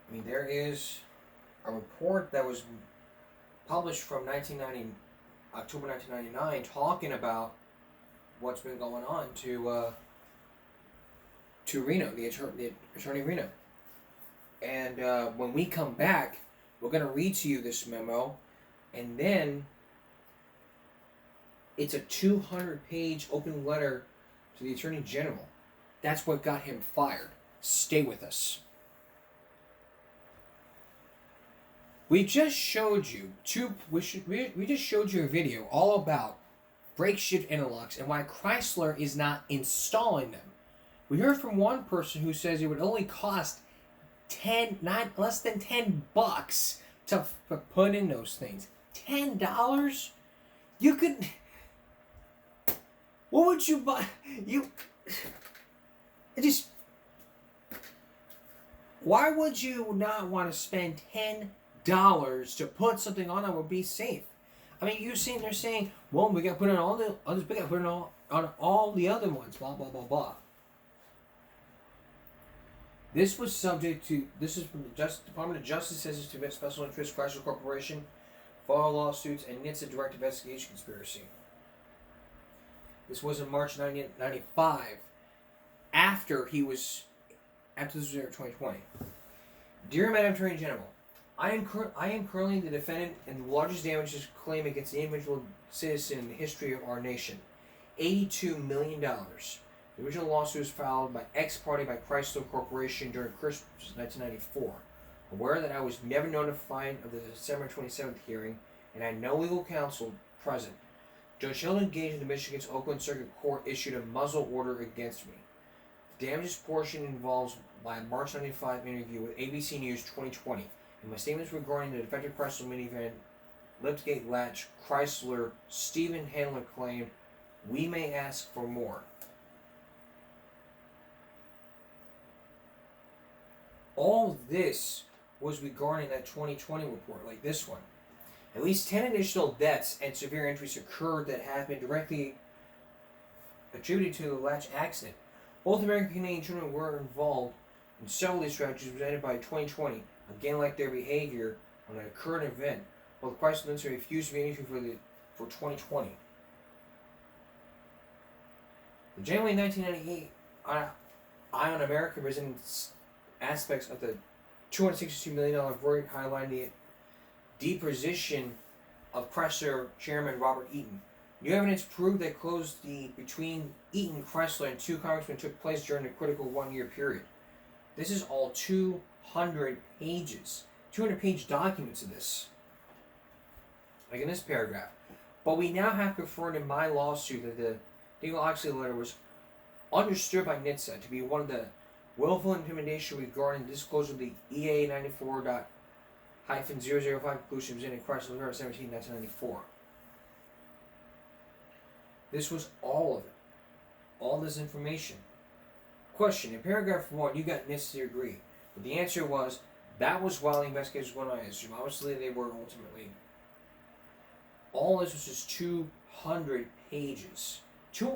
I mean, there is a report that was published from October 1999 talking about what's been going on to Reno, the attorney Reno. And when we come back, we're going to read to you this memo, and then it's a 200-page open letter to the Attorney General. That's what got him fired. Stay with us. We just showed you we just showed you a video all about brake shift interlocks and why Chrysler is not installing them. We heard from one person who says it would only cost less than $10 to put in those things. $10? You could. What would you buy? Why would you not want to spend $10 to put something on that would be safe? I mean, they're saying, well, we got to put it on all the others, we got to put it on all the other ones, blah, blah, blah, blah. This was subject to, this is from the Department of Justice, says it's to prevent special interest Chrysler Corporation, file lawsuits, and NHTSA direct investigation conspiracy. This was in March 1995, after this was in 2020. Dear Madam Attorney General, I am currently the defendant in the largest damages claim against the individual citizen in the history of our nation. $82 million. The original lawsuit was filed by ex parte by Chrysler Corporation during Christmas 1994. Aware that I was never notified of the December 27th hearing, and I had no legal counsel present, Judge Sheldon Gage of the Michigan's Oakland Circuit Court issued a muzzle order against me. The damages portion involves my March 95 interview with ABC News 2020. In my statements regarding the defective Chrysler minivan liftgate latch, Chrysler Stephen Handler claimed, we may ask for more. All this was regarding that 2020 report, like this one. At least 10 additional deaths and severe injuries occurred that have been directly attributed to the latch accident. Both American and Canadian children were involved in several of these tragedies presented by 2020. Again, like their behavior on a current event, while the Chrysler Ministry refused to be interviewed for 2020. The January 1998 Eye on America presented aspects of the $262 million verdict highlighting the deposition of Chrysler chairman Robert Eaton. New evidence proved that closed between Eaton, Chrysler, and 2 congressmen took place during a critical 1-year period. This is all 200 pages. 200-page documents of this. Like in this paragraph. But we now have confirmed in my lawsuit that the Daniel Oxley letter was understood by NHTSA to be one of the willful intimidation regarding disclosure of the EA 94.005 conclusions in Chrysler November 17, 1994. This was all of it. All this information. Question, in paragraph 1, you got NHTSA to agree. But the answer was, that was while the investigators went on. I assume. Obviously, they were ultimately. All this was just 200 pages.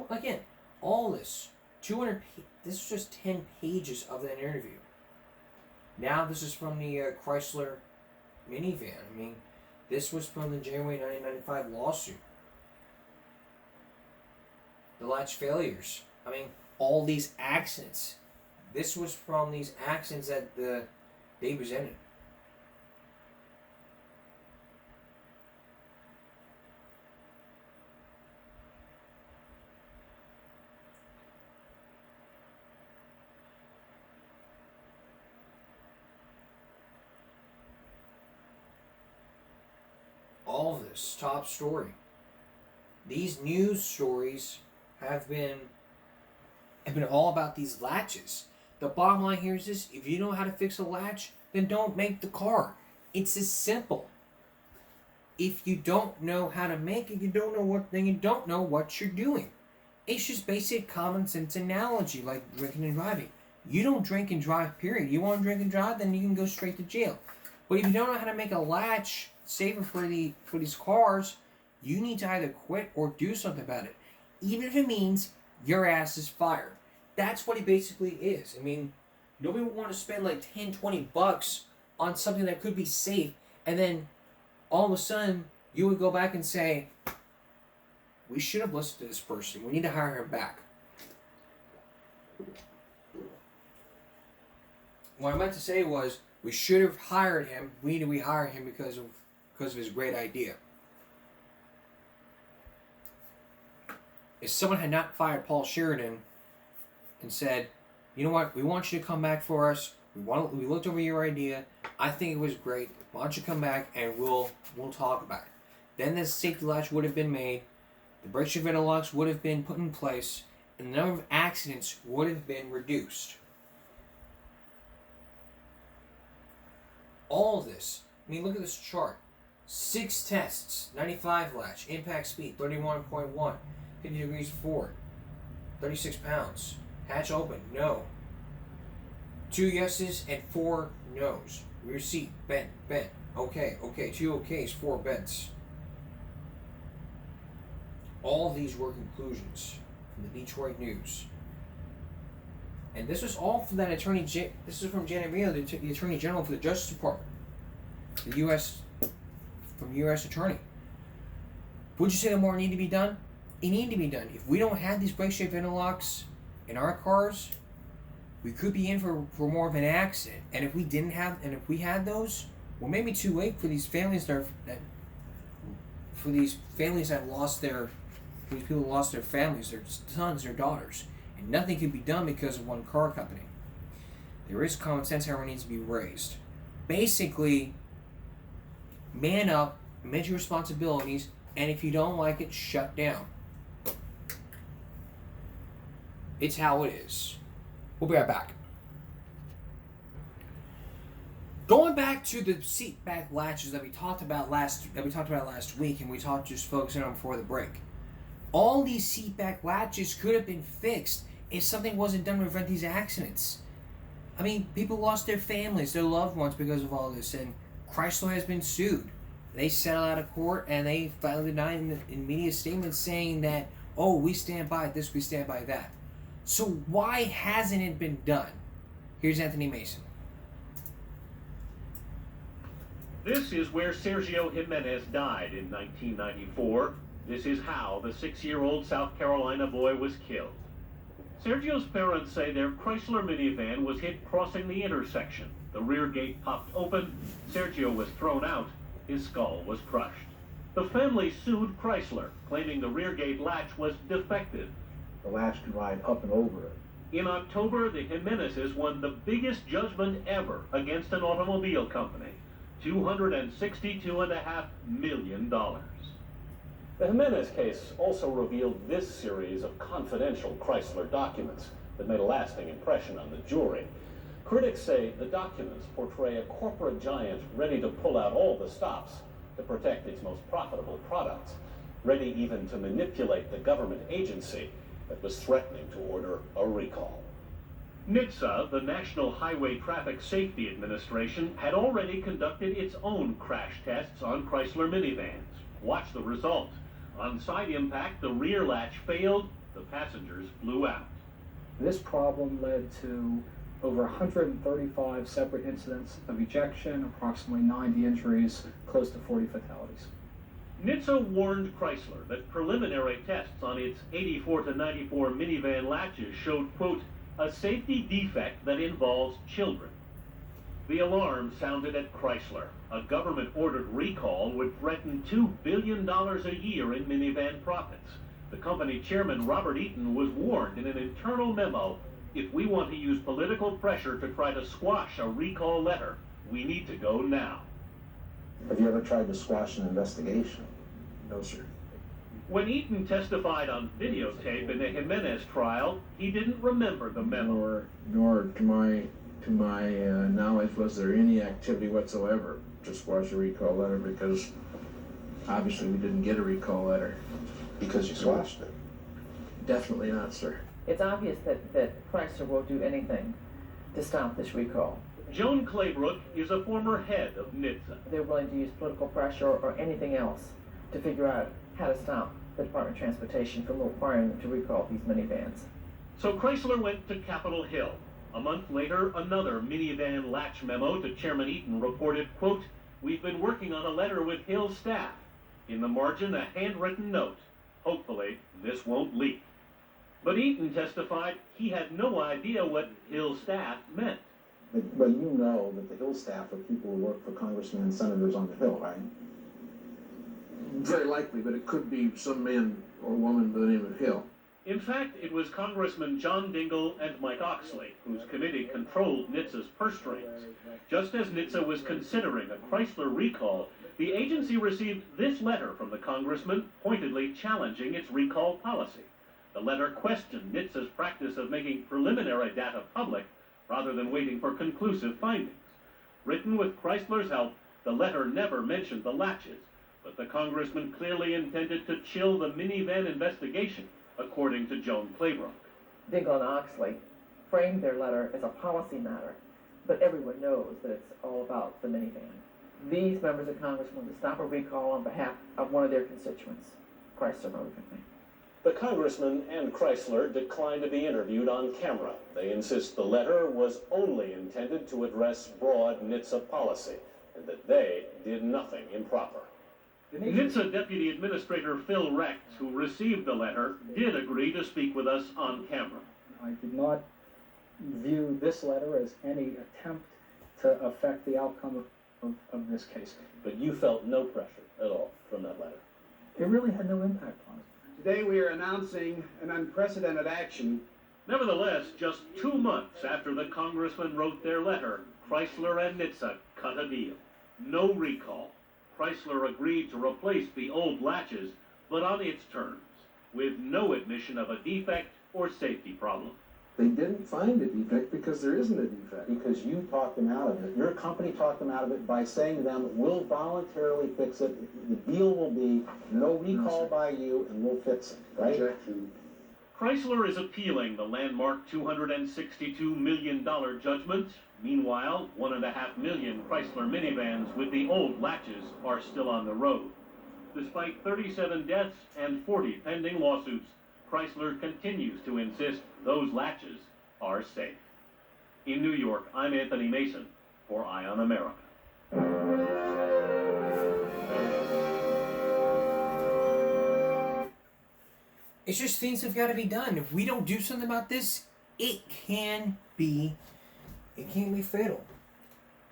Again, all this. 200. This was just 10 pages of that interview. Now, this is from the Chrysler minivan. I mean, this was from the January 1995 lawsuit. The latch failures. I mean, all these accidents. This was from these accidents that they presented. All of this top story. These news stories have been all about these latches. The bottom line here is this: if you know how to fix a latch, then don't make the car. It's as simple. If you don't know how to make it, you don't know what you're doing. It's just basic common sense analogy, like drinking and driving. You don't drink and drive, period. You want to drink and drive, then you can go straight to jail. But if you don't know how to make a latch safer for these cars, you need to either quit or do something about it. Even if it means your ass is fired. That's what it basically is. I mean, nobody would want to spend like $10-20 on something that could be safe, and then all of a sudden you would go back and say, we should have listened to this person. We need to hire him back. What I meant to say was, we should have hired him. We need to rehire him because of his great idea. If someone had not fired Paul Sheridan and said, you know what, we want you to come back for us. We looked over your idea. I think it was great. Why don't you come back and we'll talk about it. Then the safety latch would have been made. The brake shift interlocks would have been put in place. And the number of accidents would have been reduced. All of this. I mean, look at this chart. 6 tests. 95 latch. Impact speed. 31.1. 50 degrees forward. 36 pounds. Hatch open. No. 2 yeses and 4 nos. Rear seat. Bent. Okay. 2 okays. 4 bents. All these were conclusions from the Detroit News. And this was all from that attorney. This is from Janet Reno, the Attorney General for the Justice Department, the U.S. Attorney. Would you say that more need to be done? It need to be done. If we don't have these brake shift interlocks in our cars, we could be in for more of an accident. And if we didn't have, and if we had those, well, maybe too late for these families that lost their, these people who lost their families, their sons, their daughters. And nothing can be done because of one car company. There is common sense, however, needs to be raised. Basically, man up, admit your responsibilities, and if you don't like it, shut down. It's how it is. We'll be right back. Going back to the seat back latches that we talked about last week, and we talked just focusing on before the break. All these seat back latches could have been fixed if something wasn't done to prevent these accidents. I mean, people lost their families, their loved ones because of all this, and Chrysler has been sued. They settled out of court, and they finally denied in media statements saying that, oh, we stand by this, we stand by that. So why hasn't it been done? Here's Anthony Mason. This is where Sergio Jimenez died in 1994. This is how the 6-year-old South Carolina boy was killed. Sergio's parents say their Chrysler minivan was hit crossing the intersection. The rear gate popped open, Sergio was thrown out, his skull was crushed. The family sued Chrysler, claiming the rear gate latch was defective. The latch can ride up and over it. In October, the Jimenezes won the biggest judgment ever against an automobile company, $262.5 million. The Jimenez case also revealed this series of confidential Chrysler documents that made a lasting impression on the jury. Critics say the documents portray a corporate giant ready to pull out all the stops to protect its most profitable products, ready even to manipulate the government agency that was threatening to order a recall. NHTSA, the National Highway Traffic Safety Administration, had already conducted its own crash tests on Chrysler minivans. Watch the result. On side impact, the rear latch failed, the passengers flew out. This problem led to over 135 separate incidents of ejection, approximately 90 injuries, close to 40 fatalities. NHTSA warned Chrysler that preliminary tests on its 84 to 94 minivan latches showed, quote, a safety defect that involves children. The alarm sounded at Chrysler. A government-ordered recall would threaten $2 billion a year in minivan profits. The company chairman, Robert Eaton, was warned in an internal memo, if we want to use political pressure to try to squash a recall letter, we need to go now. Have you ever tried to squash an investigation? No, sir. When Eaton testified on videotape in the Jimenez trial, he didn't remember the memo. Nor to my knowledge was there any activity whatsoever to squash a recall letter, because obviously we didn't get a recall letter. Because you squashed it? Definitely not, sir. It's obvious that Chrysler will do anything to stop this recall. Joan Claybrook is a former head of NHTSA. They're willing to use political pressure or anything else to figure out how to stop the Department of Transportation from requiring them to recall these minivans. So Chrysler went to Capitol Hill. A month later, another minivan latch memo to Chairman Eaton reported, quote, we've been working on a letter with Hill staff. In the margin, a handwritten note. Hopefully, this won't leak. But Eaton testified he had no idea what Hill staff meant. But you know that the Hill staff are people who work for congressmen and senators on the Hill, right? Very likely, but it could be some man or woman by the name of Hill. In fact, it was Congressman John Dingell and Mike Oxley, whose committee controlled NHTSA's purse strings. Just as NHTSA was considering a Chrysler recall, the agency received this letter from the congressman pointedly challenging its recall policy. The letter questioned NHTSA's practice of making preliminary data public rather than waiting for conclusive findings. Written with Chrysler's help, the letter never mentioned the latches, but the congressman clearly intended to chill the minivan investigation, according to Joan Claybrook. Dingell and Oxley framed their letter as a policy matter, but everyone knows that it's all about the minivan. These members of Congress want to stop a recall on behalf of one of their constituents, Chrysler Motor Company. The congressman and Chrysler declined to be interviewed on camera. They insist the letter was only intended to address broad NHTSA policy and that they did nothing improper. NHTSA Deputy Administrator Phil Rex, who received the letter, did agree to speak with us on camera. I did not view this letter as any attempt to affect the outcome of this case. But you felt no pressure at all from that letter? It really had no impact on it. Today we are announcing an unprecedented action. Nevertheless, just 2 months after the congressman wrote their letter, Chrysler and NHTSA cut a deal. No recall. Chrysler agreed to replace the old latches, but on its terms, with no admission of a defect or safety problem. They didn't find a defect because there isn't a defect. Because you talked them out of it. Your company talked them out of it by saying to them, we'll voluntarily fix it. The deal will be no recall by you and we'll fix it, right? Objection. Chrysler is appealing the landmark $262 million judgment. Meanwhile, 1.5 million Chrysler minivans with the old latches are still on the road. Despite 37 deaths and 40 pending lawsuits, Chrysler continues to insist those latches are safe. In New York, I'm Anthony Mason for Eye on America. It's just things have got to be done. If we don't do something about this, it can be fatal.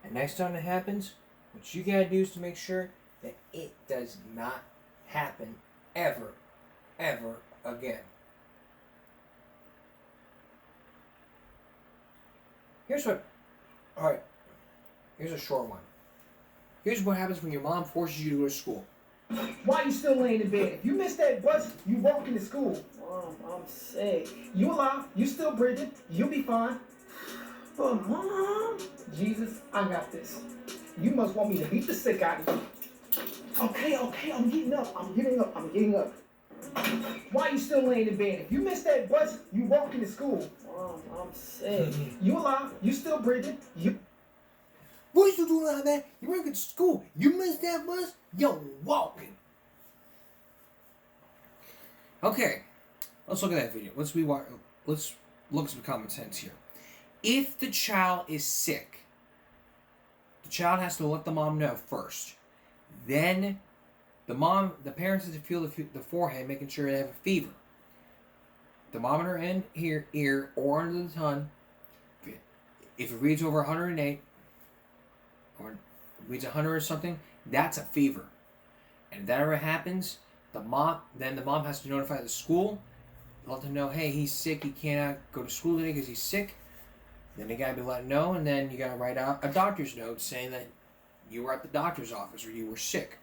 And next time it happens, what you gotta do is to make sure that it does not happen ever again. Here's a short one. Here's what happens when your mom forces you to go to school. Why you still laying in bed? If you miss that bus, you walking to school. Mom, I'm sick. You alive, you still breathing, you'll be fine. But Mom, Jesus, I got this. You must want me to beat the sick out of you. Okay, I'm getting up. Why you still laying in bed? If you miss that bus, you walking to school. Mom, I'm sick. You alive, you still breathing, you... What are you still doing out there? You working to school. You missed that bus? Yo, walking. Okay, let's look at that video. Let's look at some common sense here. If the child is sick, the child has to let the mom know first. Then the parents have to feel the forehead, making sure they have a fever. Thermometer in ear or under the tongue. If it reads over 108 or reads 100 or something, that's a fever. And if that ever happens, the mom has to notify the school, let them know, hey, he's sick, he cannot go to school today because he's sick. Then you gotta be let know, and then you gotta write out a doctor's note saying that you were at the doctor's office or you were sick.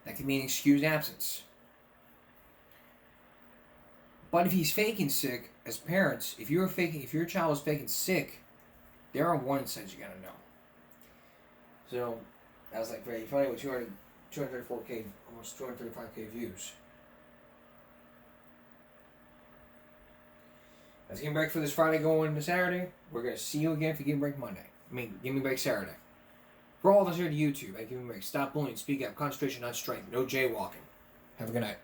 That can mean excused absence. But if he's faking sick, as parents, if your child is faking sick, there are warning signs you gotta know. So that was like very funny with 234K, almost 235K views. That's Give Me Break for this Friday going into Saturday. We're going to see you again for Give Me Break Monday. Give Me Break Saturday. For all of us here at YouTube, at Give Me Break, stop bullying, speak up, concentration, not strength, no jaywalking. Have a good night.